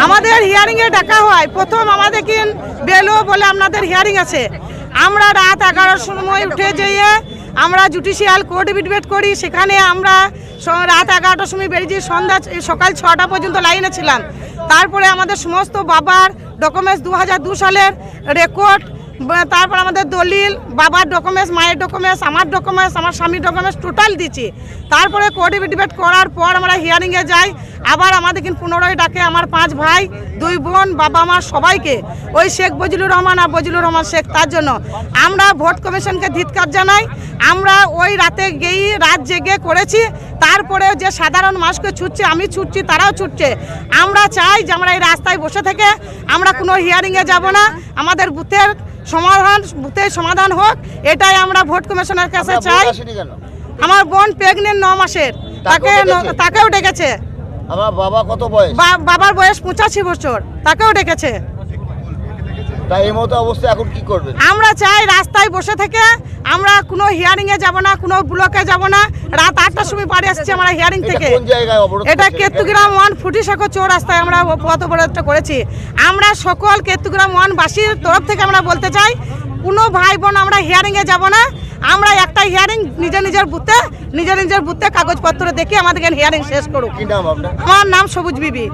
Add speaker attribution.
Speaker 1: আমাদের হিয়ারিংয়ে ডাকা হয়, প্রথম আমাদের কি বেলো বলে আপনাদের হিয়ারিং আছে। আমরা রাত 11টার সময় উঠে যেয়ে আমরা জুডিশিয়াল কোর্ট ডিবেট করি। সেখানে আমরা রাত 11টার সময় বেরিয়েছি, সকাল 6টা পর্যন্ত লাইনে ছিলাম। তারপরে আমাদের সমস্ত বাবার ডকুমেন্টস 2002 সালের রেকর্ড, তারপর আমাদের দলিল, বাবার ডকুমেন্টস, মায়ের ডকুমেন্টস, আমার ডকুমেন্টস, আমার স্বামীর ডকুমেন্টস টোটাল দিচ্ছি। তারপরে কোর্ট ডিবেট করার পর আমরা হিয়ারিংয়ে যাই। আবার আমাদের কিন্তু পুনরায় ডাকে আমার 5 ভাই 2 বোন, বাবা মা সবাইকে, ওই শেখ বজলুর রহমান আর বজলুর রহমান শেখ। তার জন্য আমরা ভোট কমিশনকে ধিক্কার জানাই। আমরা ওই রাতে গিয়ে রাত জেগে করেছি। তারপরেও যে সাধারণ মানুষকে ছুটছে, আমি ছুটছি, তারাও ছুটছে। আমরা চাই যে আমরা এই রাস্তায় বসে থেকে আমরা কোনো হিয়ারিংয়ে যাব না। আমাদের বুথের সমাধান হোক, এটাই আমরা ভোট কমিশনের কাছে চাই। আমার বোন প্রেগনেন্ট 9 মাসের, তাকেও ডেকেছে।
Speaker 2: আমার বাবা কত বয়স?
Speaker 1: বাবার বয়স 85 বছর, তাকেও ডেকেছে।
Speaker 2: তাই এই মতো অবস্থা এখন কি করবেন?
Speaker 1: আমরা চাই রাস্তায় বসে থেকে আমরা কোনো হিয়ারিংয়ে যাব না, কোনো ব্লকে যাব না। রাত 8টার সময় বাড়ি আসছি আমরা হিয়ারিং থেকে।
Speaker 2: কোন জায়গায় অবরোধ?
Speaker 1: এটা কেতুগ্রাম 1 ফুটিসাঁকো চৌরাস্তায় আমরা পথ অবরোধটা করেছি। আমরা সকল কেতুগ্রাম 1 বাসীর তরফ থেকে আমরা বলতে চাই, কোনো ভাই বোন আমরা হিয়ারিংয়ে যাব না। আমরা একটা হিয়ারিং নিজের বুথে কাগজপত্র দেখে আমাদেরকে হিয়ারিং শেষ করুক।
Speaker 2: কি নাম আপনার?
Speaker 1: আমার নাম সবুজ বিবি।